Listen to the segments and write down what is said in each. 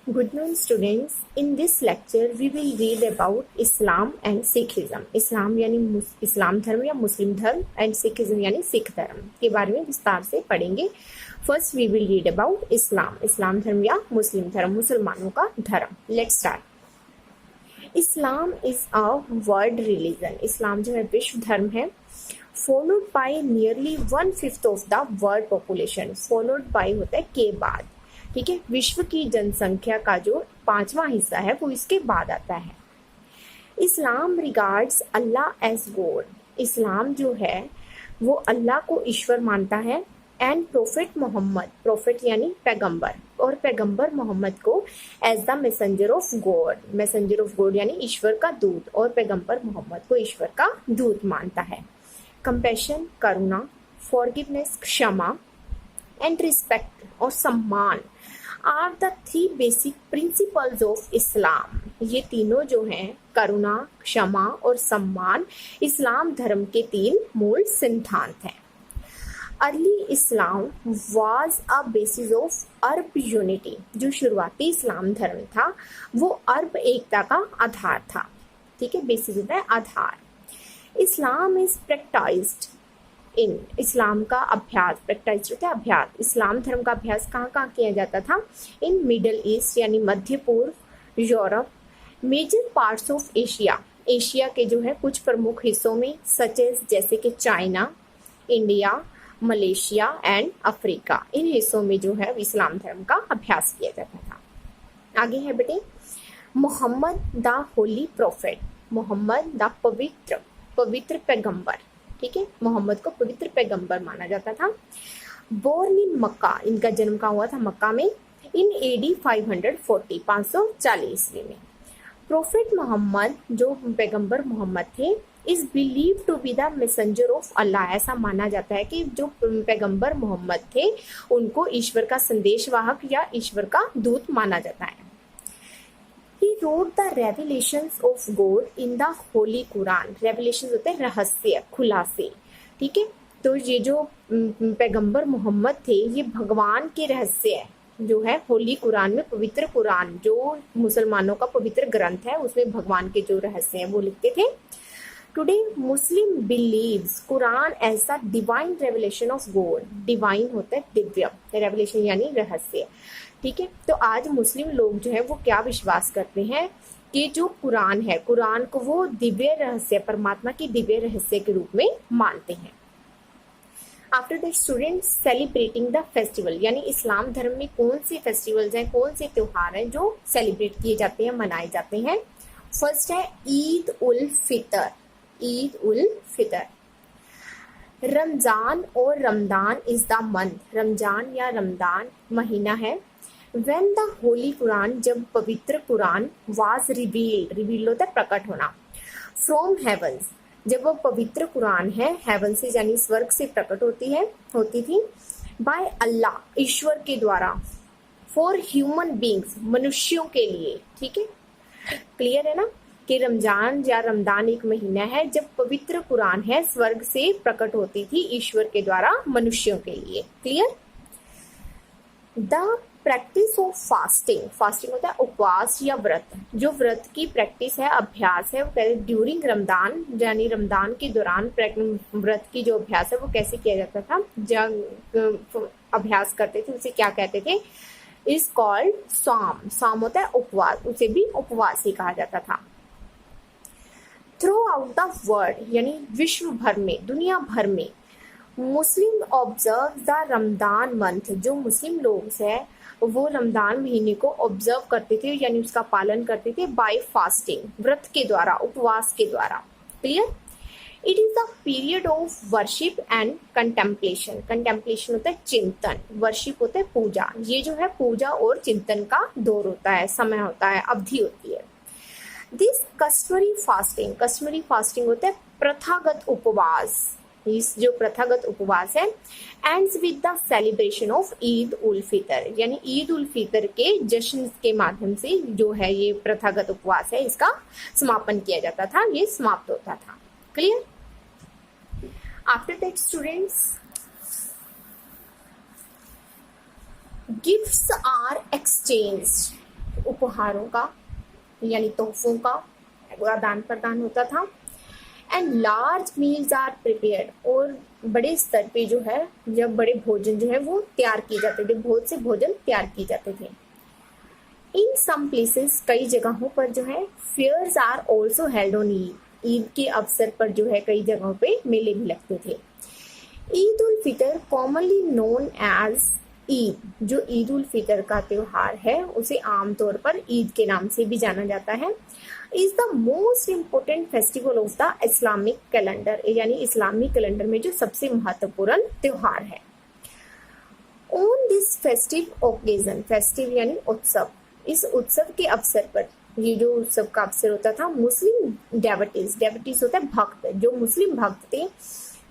Good noon, students. In this lecture, we will read about Islam and Sikhism. इस्लाम यानी इस्लाम धर्म या मुस्लिम धर्म एंड सिखिज्म यानी सिख धर्म के बारे में विस्तार से पढ़ेंगे. First we will read about Islam. इस्लाम धर्म या मुस्लिम धर्म, मुसलमानों का धर्म. Let's start. Islam is a world religion. इस्लाम जो है विश्व धर्म है. Followed by nearly 1/5 of the world population. Followed by होता है के बाद. ठीक है, विश्व की जनसंख्या का जो 5वां हिस्सा है वो इसके बाद आता है. इस्लाम रिगार्ड्स अल्लाह एज गॉड. इस्लाम जो है वो अल्लाह को ईश्वर मानता है. एंड प्रोफेट मोहम्मद, प्रोफेट यानी पैगंबर, और पैगंबर मोहम्मद को as the messenger of God. Messenger of God यानी ईश्वर का दूत, और पैगंबर मोहम्मद को ईश्वर का दूत मानता है. कंपैशन करुणा, फॉरगिवनेस क्षमा, एंड रिस्पेक्ट और सम्मान are the 3 basic principles of Islam. ये तीनों जो हैं, करुणा, क्षमा और सम्मान, इस्लाम धर्म के 3 मूल सिद्धांत हैं. Early Islam was a basis of Arab unity. जो शुरुआती इस्लाम धर्म था वो अरब एकता का आधार था. ठीक है, बेसिस होता है आधार. इस्लाम इज प्रैक्टाइज्ड इन. इस्लाम का अभ्यास, प्रैक्टाइज होता है अभ्यास. इस्लाम धर्म का अभ्यास कहाँ कहाँ किया जाता था? इन मिडल ईस्ट यानी मध्य पूर्व, Europe, major parts of Asia. Asia के जो है कुछ प्रमुख हिस्सों में, सच एज जैसे कि China, India, Malaysia and Africa. इन हिस्सों में जो है इस्लाम धर्म का अभ्यास किया जाता था. आगे है बेटे Muhammad the holy prophet. Muhammad the पवित्र पैगंबर. ठीक है, मोहम्मद को पवित्र पैगंबर माना जाता था. बोर्न इन मक्का. इनका जन्म कहाँ हुआ था? मक्का में. इन AD 540, 540 ईस्वी में. प्रोफेट मोहम्मद, जो पैगंबर मोहम्मद थे, is believe to be the messenger of Allah. ऐसा माना जाता है कि जो पैगंबर मोहम्मद थे उनको ईश्वर का संदेशवाहक या ईश्वर का दूत माना जाता है. He wrote the revelations of God in the Holy Quran. Revelations होते हैं रहस्य, खुलासे. ठीक है, तो ये जो पैगंबर मोहम्मद थे ये भगवान के रहस्य जो है होली कुरान में, पवित्र कुरान जो मुसलमानों का पवित्र ग्रंथ है उसमें भगवान के जो रहस्य हैं वो लिखते थे. Today Muslim believes Quran as the divine revelation of God. Divine होता है दिव्य, रेवलेशन यानी रहस्य. ठीक है, तो आज मुस्लिम लोग जो है वो क्या विश्वास करते हैं कि जो कुरान है, कुरान को वो दिव्य रहस्य, परमात्मा की दिव्य रहस्य के रूप में मानते हैं. After the students celebrating the festival. यानी इस्लाम धर्म में कौन से फेस्टिवल्स हैं, कौन से त्योहार हैं जो सेलिब्रेट किए जाते हैं, मनाए जाते हैं. फर्स्ट है ईद उल फितर. ईद उल फितर. रमजान और Ramadan is the month. Ramzan या रमदान महीना है. When the Holy Quran, जब पवित्र कुरान was revealed होता है प्रकट होना, from heavens, जब वो पवित्र कुरान है हेवन से यानी स्वर्ग से प्रकट होती थी, by अल्लाह, ईश्वर के द्वारा, for human beings, मनुष्यों के लिए. ठीक है, क्लियर है ना कि रमजान या रमदान एक महीना है जब पवित्र कुरान है स्वर्ग से प्रकट होती थी ईश्वर के द्वारा मनुष्यों के लिए. Clear. The practice of fasting. Fasting होता है उपवास या व्रत. जो व्रत की प्रैक्टिस है, अभ्यास है, वो ड्यूरिंग रमदान यानी रमदान के दौरान व्रत की जो अभ्यास है वो कैसे किया जाता था, जब अभ्यास करते थे उसे क्या कहते थे? इज कॉल्ड साम. साम होता है उपवास, उसे भी उपवास ही कहा जाता था. थ्रू आउट द वर्ल्ड यानी विश्व भर में, दुनिया भर में, मुस्लिम ऑब्जर्व द रमदान मंथ. जो मुस्लिम लोग हैं वो रमदान महीने को ऑब्जर्व करते थे यानी उसका पालन करते थे बाय फास्टिंग, व्रत के द्वारा, उपवास के द्वारा. Clear. It is the period of worship and contemplation. Contemplation होता है चिंतन, वर्शिप होता है पूजा. ये जो है पूजा और चिंतन का दौर होता है, समय होता है, अवधि होती है. दिस कस्टमरी फास्टिंग होता है प्रथागत उपवास. इस जो प्रथागत उपवास है ends with the celebration of Eid ul Fitr. यानी ईद उल फितर के जश्न के माध्यम से जो है ये प्रथागत उपवास है इसका समापन किया जाता था, ये समाप्त होता था. Clear. After that students gifts are exchanged. उपहारों का यानी तोहफों का आदान प्रदान होता था। And large meals are prepared, और बड़े स्तर पे जो है जब बड़े भोजन जो है वो तैयार किए जाते थे, बहुत से भोजन तैयार किए जाते थे। इन सम प्लेसेस, कई जगहों पर जो है fairs are also held on Eid, Eid के अवसर पर जो है कई जगहों पे मेले भी लगते थे। Eid ul Fitr commonly known as Eid, जो ईद उल फितर का त्योहार है उसे आमतौर पर ईद के नाम से भी जाना जाता है, is the most important festival of the Islamic calendar, यानी इस्लामी कैलेंडर में जो सबसे महत्वपूर्ण त्योहार है। On this festive occasion, festive यानी उत्सव, इस उत्सव के अवसर पर, ये जो उत्सव का अवसर होता था, मुस्लिम डेवोटीज, डेवोटीज होता है भक्त, जो मुस्लिम भक्त थे,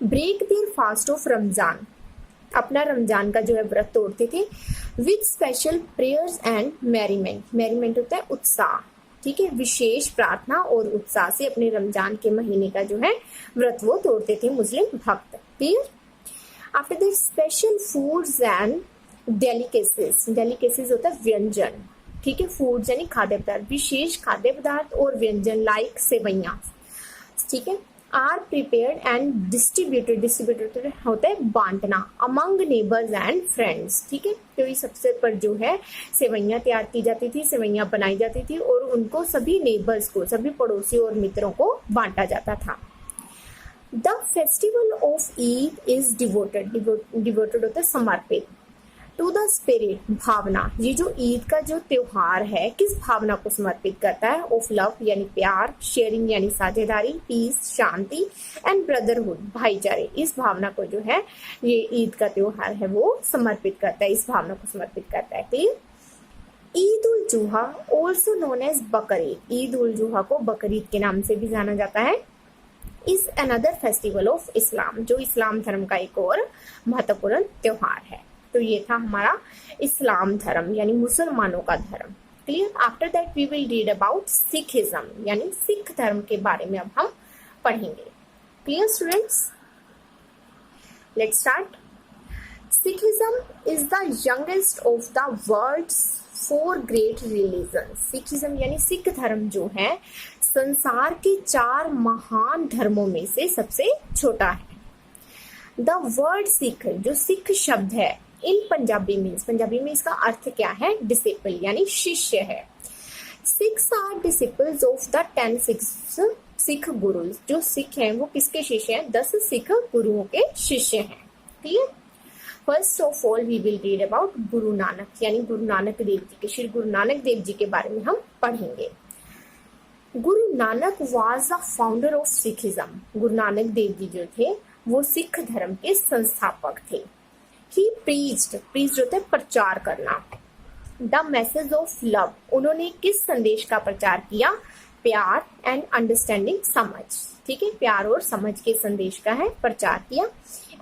break their fast of Ramzan, अपना रमजान का जो है व्रत तोड़ते थे, with special prayers and merriment, merriment होता है उत्साह, ठीक है, विशेष प्रार्थना और उत्साह से अपने रमजान के महीने का जो है व्रत वो तोड़ते थे मुस्लिम भक्त। Clear? After that special foods and delicacies, delicacies होता है व्यंजन, ठीक है, फूड्स यानी खाद्य पदार्थ, विशेष खाद्य पदार्थ और व्यंजन लाइक सेवैयां, ठीक है, are prepared and distributed, distributed होता है बांटना, अमंग नेबर्स एंड फ्रेंड्स, ठीक है, तो इस अवसर पर जो है सेवैयां तैयार की जाती थी, सेवैयां बनाई जाती थी और उनको सभी नेबर्स को, सभी पड़ोसियों और मित्रों को बांटा जाता था। The festival of Eid is devoted, devoted होता है समर्पित, टू द स्पिरिट, भावना, ये जो ईद का जो त्योहार है किस भावना को समर्पित करता है, ऑफ लव यानी प्यार, शेयरिंग यानी साझेदारी, पीस शांति, एंड ब्रदरहुड भाईचारे, इस भावना को जो है ये ईद का त्योहार है वो समर्पित करता है, इस भावना को समर्पित करता है। Clear? Eid ul Zuha also known as Bakrid, Eid ul Zuha को बकरीद के नाम से भी जाना जाता है, is another festival of Islam, जो इस्लाम धर्म का एक और महत्वपूर्ण त्योहार है। तो ये था हमारा इस्लाम धर्म यानी मुसलमानों का धर्म। Clear? After that we will read about Sikhism यानी सिख धर्म के बारे में अब हम पढ़ेंगे। Clear students? Let's start. Sikhism is the youngest of the world's 4 great religion. Sikhism यानी सिख धर्म जो है संसार के 4 महान धर्मों में से सबसे छोटा है। द वर्ड सिख, जो सिख शब्द है, इन पंजाबी में इसका अर्थ क्या है? डिसिपल यानी शिष्य है। 6 are disciples of the 10 Sikh gurus, जो सिख हैं वो किसके शिष्य हैं? 10 सिख गुरुओं के शिष्य हैं। Clear? First of all we will read about Guru Nanak यानी गुरु नानक देव जी के, श्री गुरु नानक देव जी के बारे में हम पढ़ेंगे। Guru Nanak was the founder of Sikhism. गुरु नानक देव जी जो थे वो सिख धर्म के संस्थापक थे। ही प्रीच्ड होता है प्रचार करना। द मैसेज ऑफ लव, उन्होंने किस संदेश का प्रचार किया? प्यार एंड अंडरस्टैंडिंग, समझ, ठीक है, प्यार और समझ के संदेश का है प्रचार किया।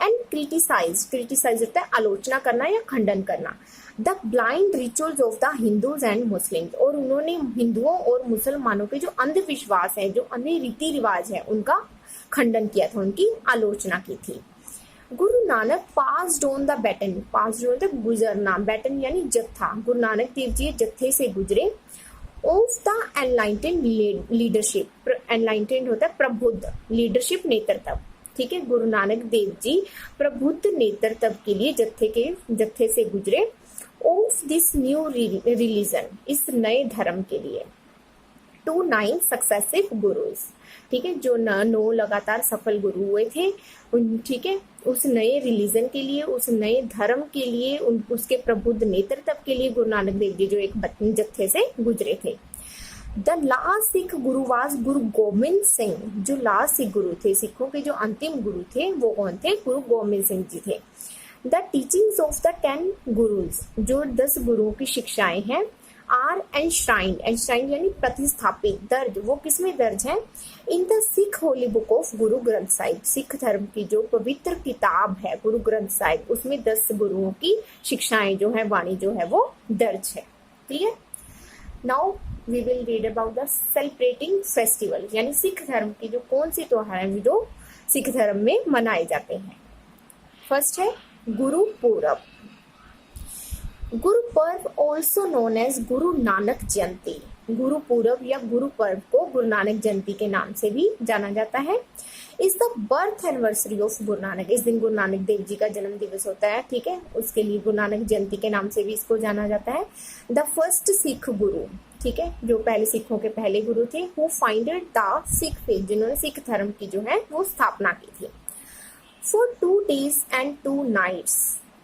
एंड क्रिटिसाइज होता है आलोचना करना या खंडन करना। The blind rituals of the Hindus and Muslims, और उन्होंने हिंदुओं और मुसलमानों के जो अंधविश्वास है, जो अन्य रीति रिवाज है, उनका खंडन किया था, उनकी आलोचना की थी। Guru Nanak passed on the baton, passed on the गुजरना, बैटन यानी जत्था, गुरु नानक देव जी जत्थे से गुजरे। Of the enlightened leadership, enlightened होता है प्रबुद्ध, लीडरशिप नेतृत्व, ठीक है, गुरु नानक देव जी प्रबुद्ध नेतृत्व के लिए जत्थे से गुजरे। ऑफ दिस न्यू रिलीजन, इस नए धर्म के लिए। 2 9 सक्सेसिव गुरुज, ठीक है, जो 9 लगातार सफल गुरु हुए थे, ठीक है, उस नए रिलीजन के लिए, उस नए धर्म के लिए, उसके प्रबुद्ध नेतृत्व के लिए गुरु नानक देव जी जो एक जत्थे से गुजरे थे। The last Sikh Guru was Guru Gobind Singh, जो लास्ट सिख गुरु थे, सिखों के जो अंतिम गुरु थे वो कौन थे? गुरु गोबिंद सिंह जी थे। The teachings of the 10 gurus, जो 10 गुरुओं की शिक्षाएं हैं, आर एनश्राइंड यानी प्रतिस्थापित, दर्ज, वो किसमें दर्ज है? In the Sikh Holi book of Guru Granth Sahib, Sikh धर्म की जो पवित्र किताब है गुरु ग्रंथ साहिब, उसमें 10 गुरुओं की शिक्षाएं जो है, वाणी जो है वो दर्ज है। Clear? Now we will read about the celebrating festival यानी सिख धर्म की जो कौन सी त्योहार है जो सिख धर्म में मनाए जाते हैं। फर्स्ट है गुरु पूरब। Guru Parv also known as Guru Nanak जयंती, गुरु पूरब या गुरु पर्व को गुरु नानक जयंती के नाम से भी जाना जाता है। Is the birth anniversary of Guru Nanak, इस दिन गुरु नानक देव जी का जन्म दिवस होता है, ठीक है, उसके लिए गुरु नानक जयंती के नाम से भी इसको जाना जाता है। द फर्स्ट सिख गुरु, ठीक है, जो पहले सिखों के पहले गुरु थे, who founded the Sikh faith, जिन्होंने सिख धर्म की जो है वो स्थापना की थी। फॉर 2 days and 2 nights,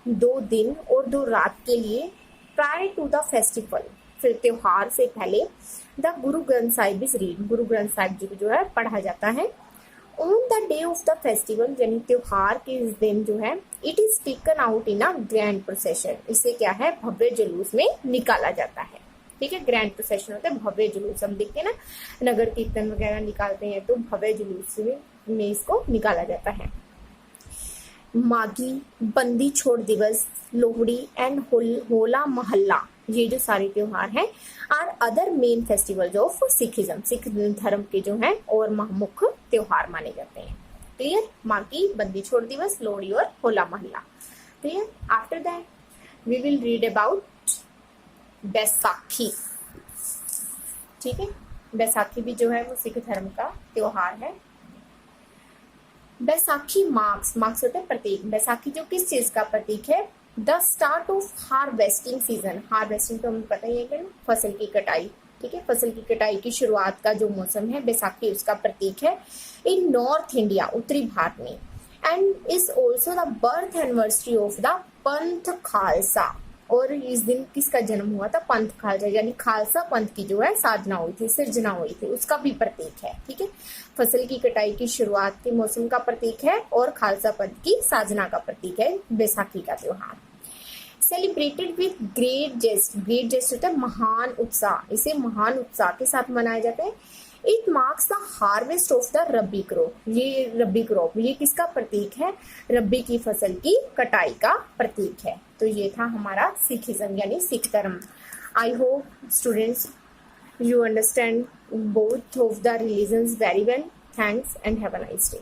2 दिन और 2 रात के लिए, प्रायर टू द फेस्टिवल, फिर त्योहार से पहले, the Guru Granth Sahib is read, Guru Granth Sahib जी को जो है पढ़ा जाता है। On the day of the festival, यानी त्योहार के इस दिन जो है, it is taken out in a grand procession, इसे क्या है, भव्य जुलूस में निकाला जाता है, ठीक है। ग्रैंड प्रोसेशन होता है भव्य जुलूस, हम देखते हैं ना नगर कीर्तन वगैरह निकालते हैं, तो भव्य जुलूस में इसको निकाला जाता है। माघी, बंदी छोड़ दिवस, लोहड़ी एंड होला मोहल्ला, ये जो सारे त्योहार हैं are other main festivals of Sikhism, सिख धर्म के जो हैं और मुख्य त्योहार माने जाते हैं। क्लियर, माघी, बंदी छोड़ दिवस, लोहड़ी और होला मोहल्ला। Clear. After that we will read about Baisakhi, ठीक है। बैसाखी भी जो है वो सिख धर्म का त्योहार है। बैसाखी मार्क्स होता है प्रतीक, बैसाखी जो किस चीज का प्रतीक है, the start of harvesting season, harvesting तो हमें पता ही है कि फसल की कटाई, ठीक है, फसल की कटाई की शुरुआत का जो मौसम है बैसाखी उसका प्रतीक है इन नॉर्थ इंडिया, उत्तरी भारत में। And is also the birth anniversary of the पंथ खालसा, और इस दिन किसका जन्म हुआ था, पंथ खालसा, यानी खालसा पंथ की जो है साधना हुई थी, सिर्जना हुई थी, उसका भी प्रतीक है, ठीक है। फसल की कटाई की शुरुआत के मौसम का प्रतीक है और खालसा पंथ की साधना का प्रतीक है बैसाखी का त्योहार। सेलिब्रेटेड विथ ग्रेट जेस्ट, ग्रेट जेस्ट होता है महान उत्साह, इसे महान उत्साह के साथ मनाया जाता है। It marks the harvest of the rabi crop, ये रबी क्रॉप ये किसका प्रतीक है, रबी की फसल की कटाई का प्रतीक है। तो ये था हमारा सिखिज्म यानी सिख धर्म। I hope students you understand both of the religions very well. Thanks and have a nice day.